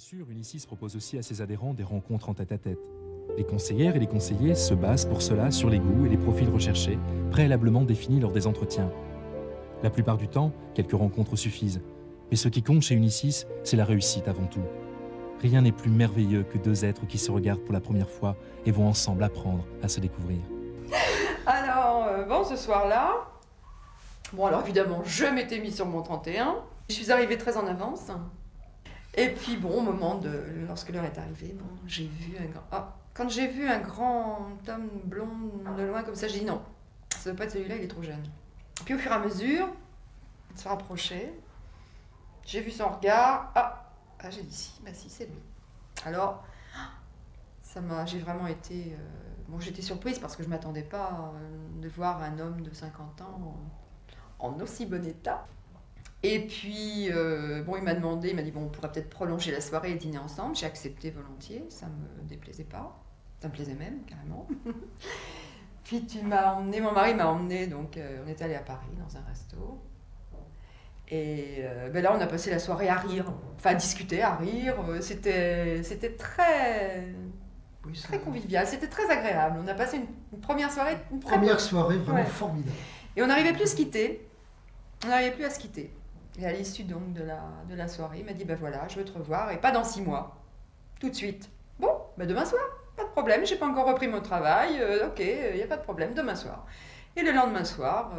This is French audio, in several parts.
sûr, Unisys propose aussi à ses adhérents des rencontres en tête-à-tête. Les conseillères et les conseillers se basent pour cela sur les goûts et les profils recherchés, préalablement définis lors des entretiens. La plupart du temps, quelques rencontres suffisent. Mais ce qui compte chez Unisys, c'est la réussite avant tout. Rien n'est plus merveilleux que deux êtres qui se regardent pour la première fois et vont ensemble apprendre à se découvrir. Alors, bon, ce soir-là, bon, alors évidemment, je m'étais mis sur mon 31. Je suis arrivée très en avance. Et puis, bon, au moment de... Lorsque l'heure est arrivée, bon, j'ai vu un grand... Ah, quand j'ai vu un grand homme blond de loin comme ça, j'ai dit non, ça ne doit pas être celui-là, il est trop jeune. Puis au fur et à mesure, il se rapprochait. J'ai vu son regard. J'ai dit si, bah si, c'est lui. Alors, j'ai vraiment été... Bon, j'étais surprise parce que je ne m'attendais pas de voir un homme de 50 ans en aussi bon état. Et puis, bon, il m'a demandé, il m'a dit, bon, on pourrait peut-être prolonger la soirée et dîner ensemble. J'ai accepté volontiers, ça ne me déplaisait pas. Ça me plaisait même, carrément. Puis mon mari m'a emmené, donc on est allé à Paris dans un resto. Et là, on a passé la soirée à rire, enfin à discuter, à rire. C'était très convivial, c'était très agréable. On a passé une première soirée. Première soirée vraiment formidable. Et on n'arrivait plus à se quitter. Et à l'issue donc de la soirée, il m'a dit, ben voilà, je veux te revoir, et pas dans 6 mois, tout de suite. Bon, ben demain soir, pas de problème, j'ai pas encore repris mon travail, ok, il n'y a pas de problème, demain soir. Et le lendemain soir,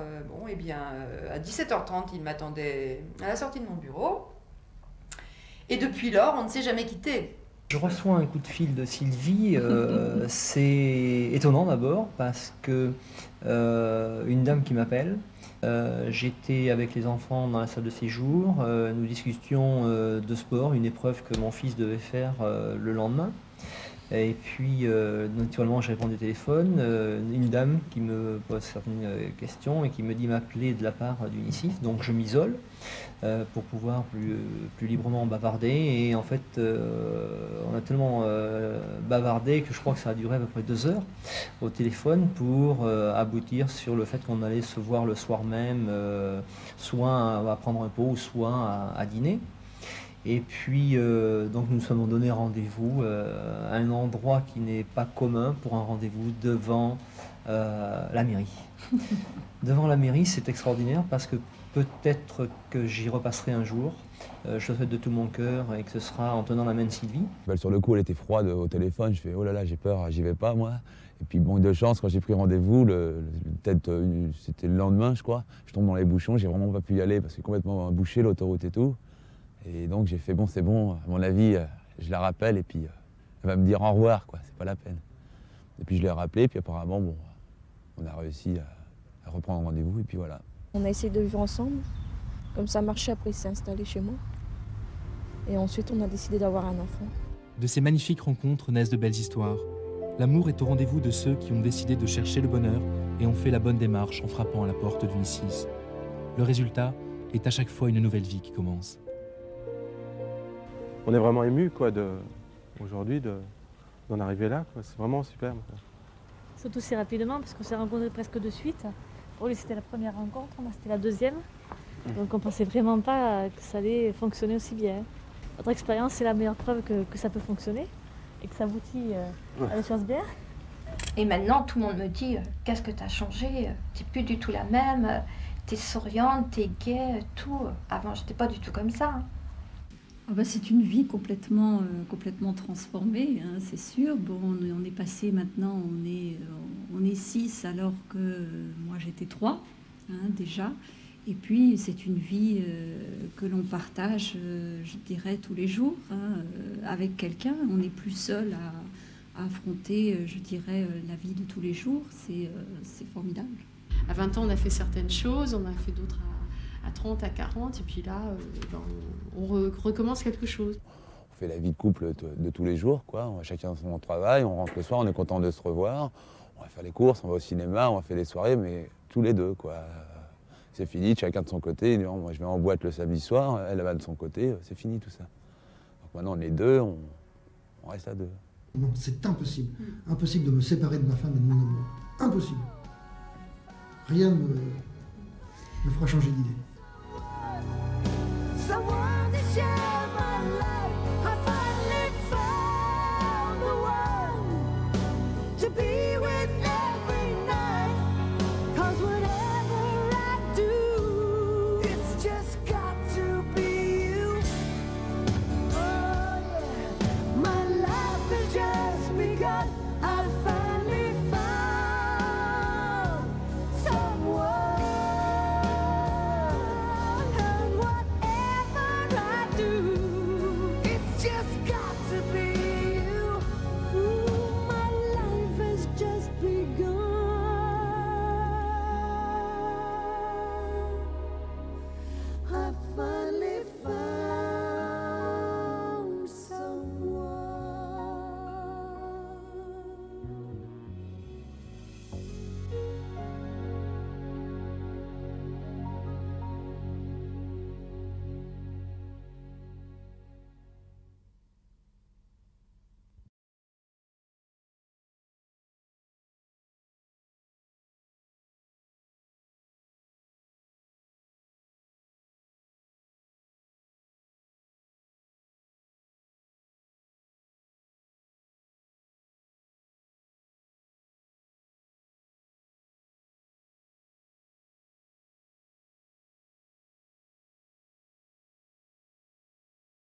à 17h30, il m'attendait à la sortie de mon bureau. Et depuis lors, on ne s'est jamais quitté. Je reçois un coup de fil de Sylvie, c'est étonnant d'abord parce que une dame qui m'appelle, j'étais avec les enfants dans la salle de séjour, nous discutions de sport, une épreuve que mon fils devait faire le lendemain. Et puis, naturellement, je réponds au téléphone, une dame qui me pose certaines questions et qui me dit m'appeler de la part d'Unisys. Donc, je m'isole pour pouvoir plus librement bavarder. Et en fait, on a tellement bavardé que je crois que ça a duré à peu près 2 heures au téléphone pour aboutir sur le fait qu'on allait se voir le soir même, soit à prendre un pot, ou soit à dîner. Et puis, donc nous nous sommes donné rendez-vous à un endroit qui n'est pas commun pour un rendez-vous devant la mairie. Devant la mairie, c'est extraordinaire parce que peut-être que j'y repasserai un jour. Je le souhaite de tout mon cœur et que ce sera en tenant la main de Sylvie. Sur le coup, elle était froide au téléphone. Je fais oh là là, j'ai peur, j'y vais pas moi. Et puis bon, de chance, quand j'ai pris rendez-vous, c'était le lendemain, je crois. Je tombe dans les bouchons, j'ai vraiment pas pu y aller parce que c'est complètement bouché l'autoroute et tout. Et donc j'ai fait bon, c'est bon, à mon avis, je la rappelle et puis elle va me dire au revoir, quoi, c'est pas la peine. Et puis je l'ai rappelé, puis apparemment, bon, on a réussi à reprendre rendez-vous et puis voilà. On a essayé de vivre ensemble, comme ça marchait, après il s'est installé chez moi. Et ensuite on a décidé d'avoir un enfant. De ces magnifiques rencontres naissent de belles histoires. L'amour est au rendez-vous de ceux qui ont décidé de chercher le bonheur et ont fait la bonne démarche en frappant à la porte d'Unisys. Le résultat est à chaque fois une nouvelle vie qui commence. On est vraiment ému aujourd'hui d'en arriver là, quoi. C'est vraiment superbe. Surtout si rapidement, parce qu'on s'est rencontrés presque de suite. Pour lui, c'était la première rencontre, moi, c'était la deuxième. Donc on ne pensait vraiment pas que ça allait fonctionner aussi bien. Notre expérience, c'est la meilleure preuve que ça peut fonctionner et que ça aboutit à des choses bien. Et maintenant, tout le monde me dit « Qu'est-ce que tu as changé? Tu n'es plus du tout la même, tu es souriante, tu es gaie, tout. » Avant, je n'étais pas du tout comme ça. Hein. C'est une vie complètement transformée, hein, c'est sûr. Bon, on est passé maintenant, on est 6 alors que moi j'étais 3 hein, déjà. Et puis c'est une vie que l'on partage, je dirais, tous les jours hein, avec quelqu'un. On n'est plus seul à affronter, je dirais, la vie de tous les jours. C'est formidable. À 20 ans, on a fait certaines choses, on a fait d'autres à 30, à 40, et puis là, on recommence quelque chose. On fait la vie de couple de tous les jours, quoi. On va chacun son travail, on rentre le soir, on est content de se revoir. On va faire les courses, on va au cinéma, on va faire des soirées, mais tous les deux, quoi. C'est fini, chacun de son côté. Moi, je vais en boîte le samedi soir, elle va de son côté, c'est fini tout ça. Donc maintenant, on est deux, on reste à deux. Non, c'est impossible. Impossible de me séparer de ma femme et de mon amour. Impossible. Rien ne me fera changer d'idée.